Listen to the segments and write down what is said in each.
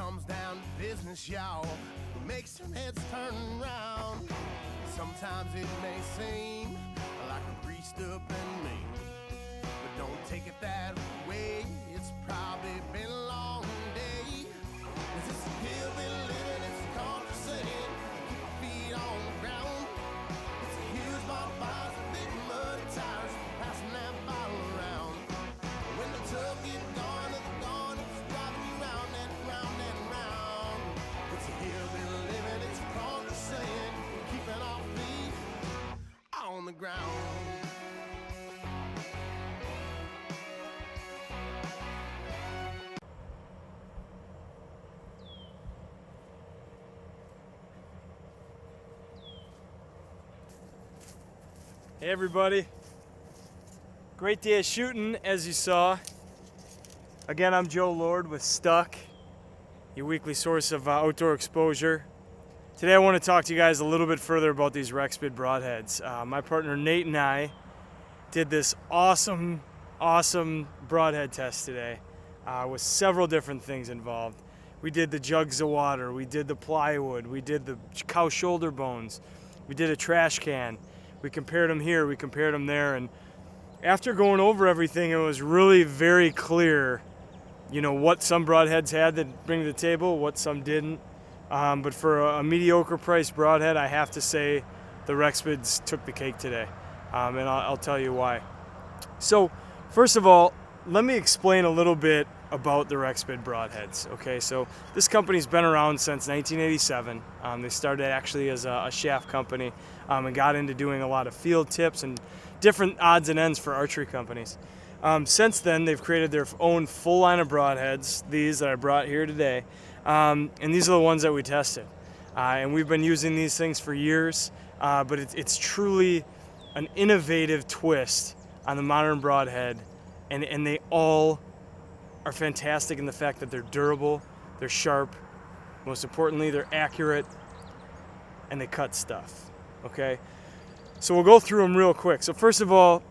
comes down to business, y'all, make some heads turn around. Sometimes it may seem like I'm greased up and mean, but don't take it that way. It's probably been a long day. 'Cause it's a hillbilly living, it's a country saying, keep your feet on the ground. It's a huge bonfires, a big muddy tires, passing that bottle around. When the tub gets gone, it's gone, it's driving you round and round and round. It's a hillbilly living, it's a country saying, keeping our feet on the ground. Hey everybody, great day of shooting as you saw. Again, I'm Joe Lord with Stuck, your weekly source of outdoor exposure. Today I want to talk to you guys a little bit further about these Rexid broadheads. My partner Nate and I did this awesome broadhead test today with several different things involved. We did the jugs of water, we did the plywood, we did the cow shoulder bones, we did a trash can. We compared them here, we compared them there, and after going over everything, it was really very clear, you know, what some broadheads had to bring to the table, what some didn't. But for a mediocre priced broadhead, I have to say the Rexids took the cake today, and I'll tell you why. So, first of all, let me explain a little bit about the Rexid broadheads. Okay, so this company's been around since 1987. They started actually as a shaft company and got into doing a lot of field tips and different odds and ends for archery companies. Since then, they've created their own full line of broadheads, these that I brought here today, and these are the ones that we tested. And we've been using these things for years, but it's truly an innovative twist on the modern broadhead, and they all are fantastic in the fact that they're durable, they're sharp, most importantly, they're accurate, and they cut stuff, okay? So we'll go through them real quick. So first of all,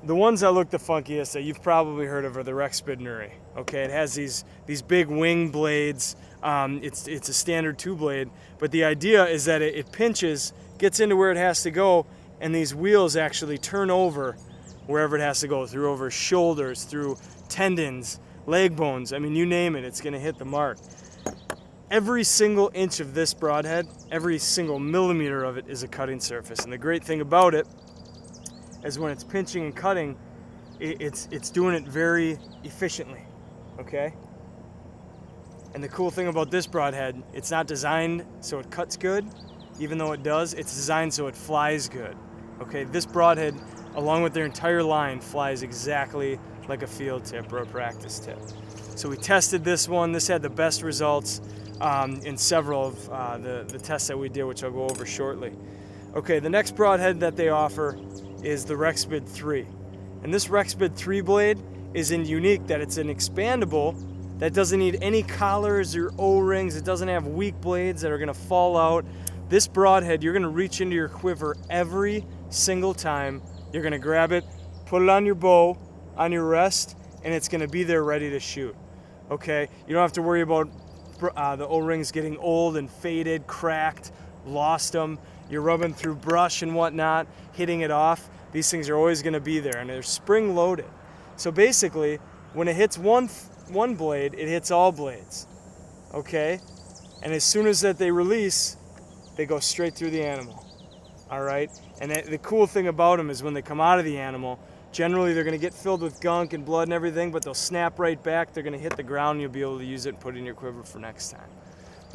the ones that look the funkiest that you've probably heard of are the Rexid Nuri, okay? It has these big wing blades. It's a standard two blade, but the idea is that it pinches, gets into where it has to go, and these wheels actually turn over wherever it has to go, through over shoulders, through tendons, leg bones, I mean, you name it, it's gonna hit the mark. Every single inch of this broadhead, every single millimeter of it is a cutting surface. And the great thing about it is when it's pinching and cutting, it's doing it very efficiently, okay? And the cool thing about this broadhead, it's not designed so it cuts good, even though it does, it's designed so it flies good, okay? This broadhead, along with their entire line, flies exactly like a field tip or a practice tip. So we tested this one. This had the best results in several of the tests that we did, which I'll go over shortly. Okay, the next broadhead that they offer is the Rexid 3. And this Rexid 3 blade is unique that it's an expandable that doesn't need any collars or O-rings. It doesn't have weak blades that are gonna fall out. This broadhead, you're gonna reach into your quiver every single time. You're gonna grab it, put it on your bow, on your rest, and it's gonna be there ready to shoot, okay? You don't have to worry about the O-rings getting old and faded, cracked, lost them. You're rubbing through brush and whatnot, hitting it off. These things are always gonna be there, and they're spring loaded. So basically, when it hits one blade, it hits all blades, okay? And as soon as that they release, they go straight through the animal, all right? And the cool thing about them is when they come out of the animal, generally they're gonna get filled with gunk and blood and everything, but they'll snap right back. They're gonna hit the ground, and you'll be able to use it and put it in your quiver for next time.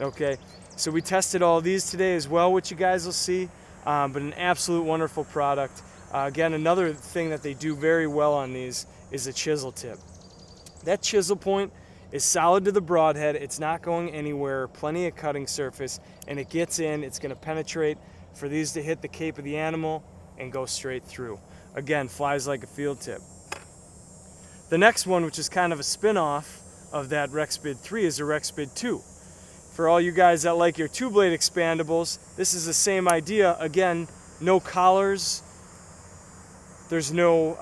Okay, so we tested all these today as well, which you guys will see, but an absolute wonderful product. Again, another thing that they do very well on these is the chisel tip. That chisel point is solid to the broadhead. It's not going anywhere, plenty of cutting surface, and it gets in, it's gonna penetrate for these to hit the cape of the animal and go straight through. Again, flies like a field tip. The next one, which is kind of a spin-off of that Rexid 3, is the Rexid 2. For all you guys that like your two-blade expandables, this is the same idea. Again, no collars, There's no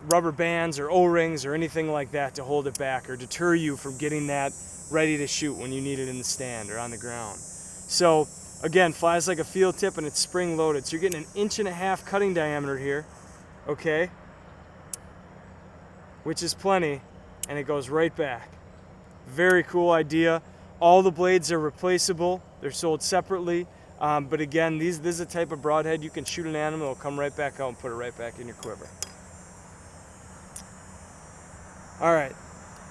rubber bands or O-rings or anything like that to hold it back or deter you from getting that ready to shoot when you need it in the stand or on the ground. So again, flies like a field tip and it's spring loaded. So you're getting an 1.5 inch cutting diameter here, okay? Which is plenty, and it goes right back. Very cool idea. All the blades are replaceable. They're sold separately. But again, this is a type of broadhead. You can shoot an animal, it'll come right back out and put it right back in your quiver. All right,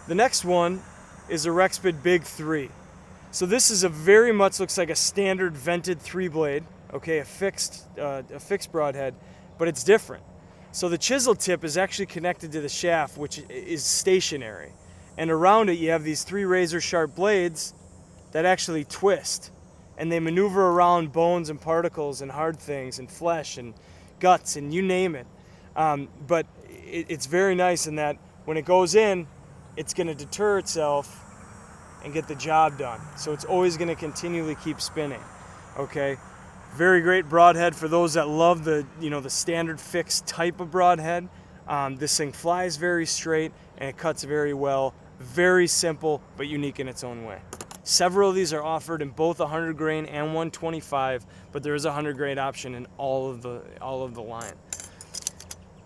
the next one is a Rexid Big 3. So this is a very much looks like a standard vented 3-blade, okay, a fixed broadhead, but it's different. So the chisel tip is actually connected to the shaft, which is stationary. And around it, you have these 3 razor sharp blades that actually twist. And they maneuver around bones and particles and hard things and flesh and guts and you name it. But it's very nice in that when it goes in, it's going to deter itself and get the job done. So it's always going to continually keep spinning. Okay, very great broadhead for those that love the the standard fixed type of broadhead. This thing flies very straight and it cuts very well. Very simple but unique in its own way. Several of these are offered in both 100 grain and 125, but there is a 100 grain option in all of the line.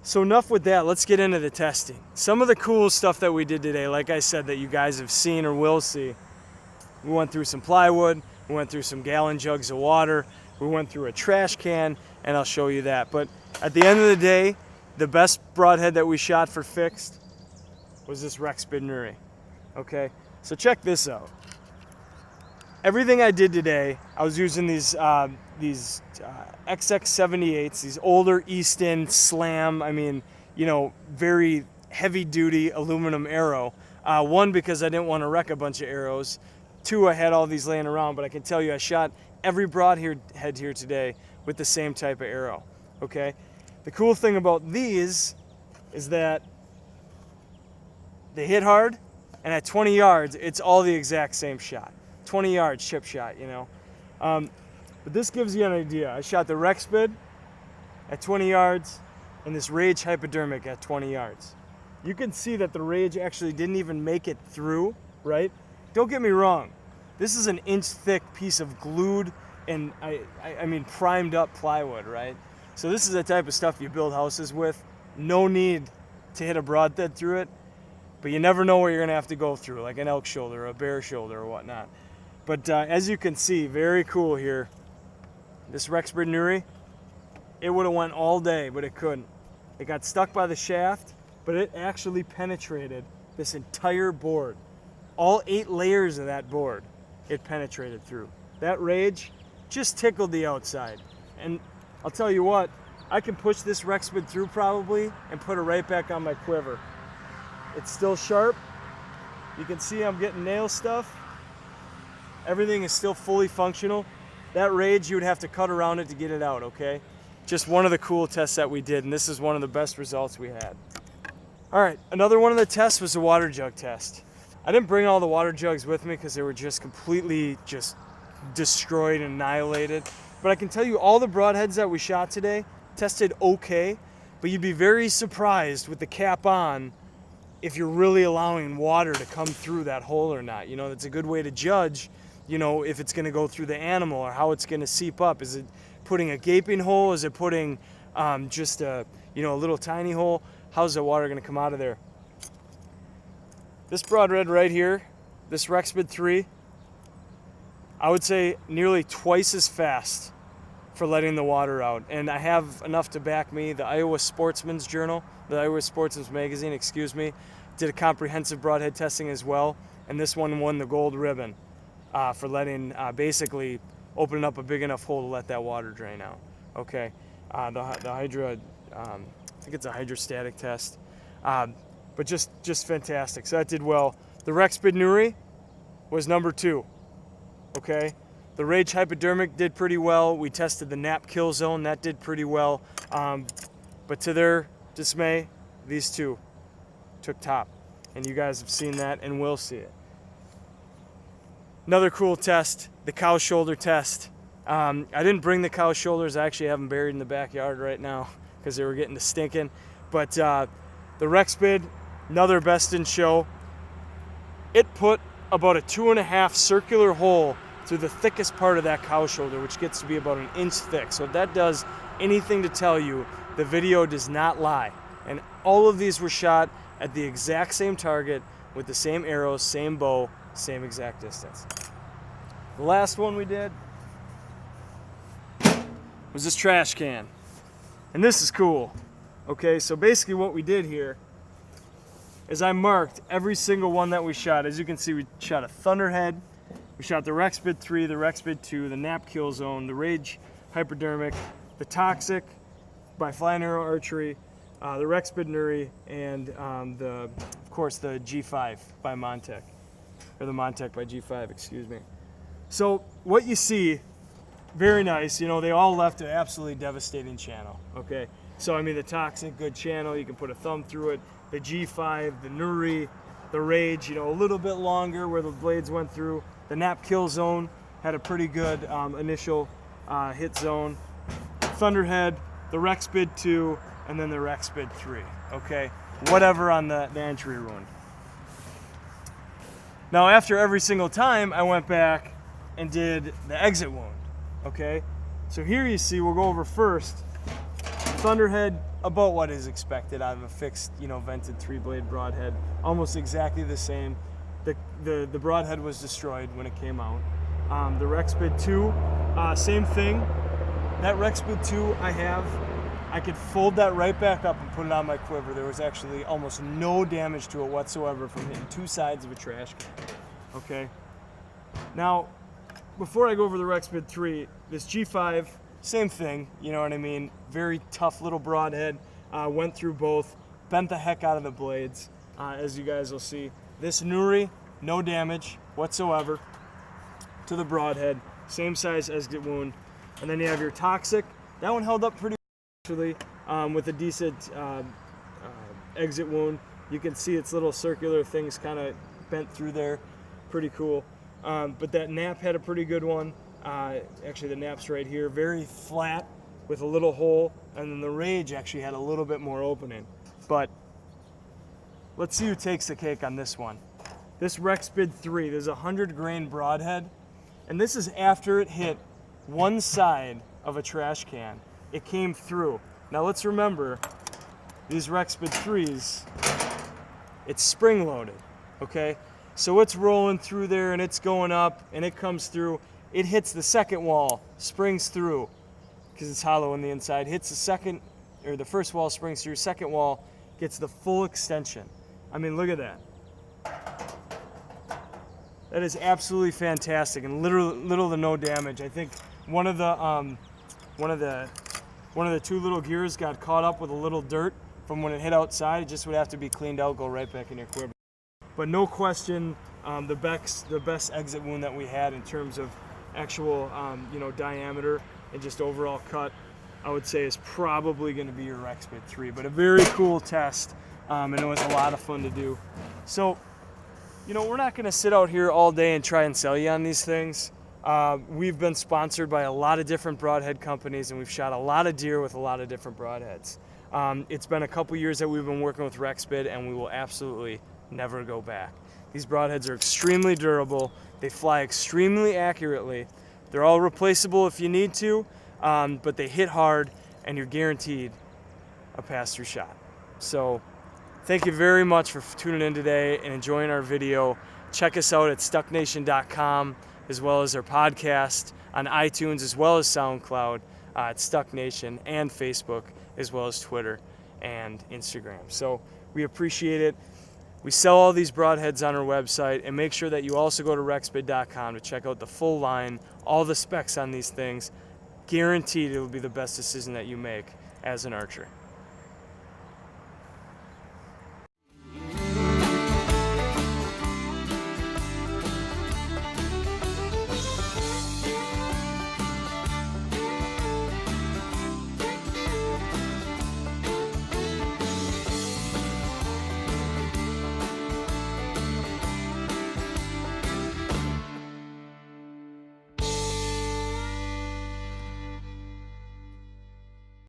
So enough with that, let's get into the testing. Some of the cool stuff that we did today, like I said, that you guys have seen or will see. We went through some plywood, we went through some gallon jugs of water, we went through a trash can, and I'll show you that. But at the end of the day, the best broadhead that we shot for fixed was this Rexid Nuri. Okay, so check this out. Everything I did today, I was using these XX78s, these older Easton Slam, very heavy-duty aluminum arrow. One, because I didn't want to wreck a bunch of arrows. Two, I had all these laying around, but I can tell you I shot every broadhead here today with the same type of arrow, okay? The cool thing about these is that they hit hard, and at 20 yards, it's all the exact same shot. 20 yards chip shot, But this gives you an idea. I shot the Rexid at 20 yards and this Rage Hypodermic at 20 yards. You can see that the Rage actually didn't even make it through, right? Don't get me wrong. This is an inch thick piece of glued and primed up plywood, right? So this is the type of stuff you build houses with. No need to hit a broadhead through it, but you never know where you're gonna have to go through, like an elk shoulder or a bear shoulder or whatnot. But as you can see, very cool here. This Rexid Nuri, it would have went all day, but it couldn't. It got stuck by the shaft, but it actually penetrated this entire board. All 8 layers of that board, it penetrated through. That Rage just tickled the outside. And I'll tell you what, I can push this Rexid through probably and put it right back on my quiver. It's still sharp. You can see I'm getting nail stuff. Everything is still fully functional. That Rage, you would have to cut around it to get it out, okay? Just one of the cool tests that we did, and this is one of the best results we had. All right, another one of the tests was the water jug test. I didn't bring all the water jugs with me because they were just completely destroyed and annihilated. But I can tell you all the broadheads that we shot today tested okay, but you'd be very surprised with the cap on if you're really allowing water to come through that hole or not. That's a good way to judge if it's going to go through the animal or how it's going to seep up. Is it putting a gaping hole? Is it putting just a little tiny hole? How's the water going to come out of there? This broadhead right here, this Rexid 3, I would say nearly twice as fast for letting the water out. And I have enough to back me. The Iowa Sportsman's Magazine, did a comprehensive broadhead testing as well. And this one won the gold ribbon. For letting, basically opening up a big enough hole to let that water drain out. Okay, the Hydra, I think it's a hydrostatic test, but just fantastic. So that did well. The Rexid Nuri was number 2. Okay, the Rage Hypodermic did pretty well. We tested the Nap Kill Zone, that did pretty well. But to their dismay, these two took top, and you guys have seen that and will see it. Another cool test, the cow shoulder test. I didn't bring the cow shoulders. I actually have them buried in the backyard right now because they were getting to stinking. But the Rexid, another best in show, it put about a 2.5 circular hole through the thickest part of that cow shoulder, which gets to be about 1 inch thick. So if that does anything to tell you, the video does not lie. And all of these were shot at the exact same target with the same arrows, same bow, same exact distance. The last one we did was this trash can. And this is cool. Okay, so basically what we did here is I marked every single one that we shot. As you can see, we shot a Thunderhead, we shot the Rexid 3, the Rexid 2, the Nap Kill Zone, the Rage Hypodermic, the Toxic by Fly and Arrow Archery, the Rexid Nuri, and of course the G5 by Montec, or the Montec by G5, excuse me. So what you see, very nice, you know, they all left an absolutely devastating channel, okay? So I mean the Toxic, good channel, you can put a thumb through it. The G5, the Nuri, the Rage, you know, a little bit longer where the blades went through. The Nap Kill Zone had a pretty good initial hit zone. Thunderhead, the Rexid 2, and then the Rexid 3, okay? Whatever on the entry wound. Now after every single time, I went back and did the exit wound, okay? So here you see, we'll go over first, Thunderhead, about what is expected out of a fixed, you know, vented 3-blade broadhead, almost exactly the same. The broadhead was destroyed when it came out. The Rexid 2, same thing. That Rexid 2 I could fold that right back up and put it on my quiver. There was actually almost no damage to it whatsoever from hitting 2 sides of a trash can, okay? Now, before I go over the Rexid 3, this G5, same thing, you know what I mean? Very tough little broadhead, went through both, bent the heck out of the blades, as you guys will see. This Nuri, no damage whatsoever to the broadhead, same size exit wound. And then you have your Toxic. That one held up pretty actually, with a decent exit wound. You can see its little circular things kind of bent through there, pretty cool. But that Nap had a pretty good one. Actually the Nap's right here, very flat with a little hole, and then the Rage actually had a little bit more opening. But let's see who takes the cake on this one. This Rexid 3, there's a 100 grain broadhead, and this is after it hit one side of a trash can. It came through. Now let's remember, these Rexid 3s, it's spring loaded, okay? So it's rolling through there and it's going up and it comes through. It hits the second wall, springs through, because it's hollow on the inside, hits the second, or the first wall springs through, second wall gets the full extension. I mean, look at that. That is absolutely fantastic and little to no damage. I think one of the 2 little gears got caught up with a little dirt from when it hit outside. It just would have to be cleaned out, go right back in your quiver. But no question, the best exit wound that we had in terms of actual you know, diameter and just overall cut, I would say is probably going to be your Rexid 3. But a very cool test, and it was a lot of fun to do. So, you know, we're not going to sit out here all day and try and sell you on these things. We've been sponsored by a lot of different broadhead companies, and we've shot a lot of deer with a lot of different broadheads. It's been a couple years that we've been working with Rexid, and we will absolutely never go back. These broadheads are extremely durable. They fly extremely accurately. They're all replaceable if you need to, but they hit hard, and you're guaranteed a pass-through shot. So thank you very much for tuning in today and enjoying our video. Check us out at stucknation.com, as well as our podcast on iTunes, as well as SoundCloud, at Stuck Nation, and Facebook, as well as Twitter and Instagram. So we appreciate it. We sell all these broadheads on our website, and make sure that you also go to rexid.com to check out the full line, all the specs on these things. Guaranteed it will be the best decision that you make as an archer.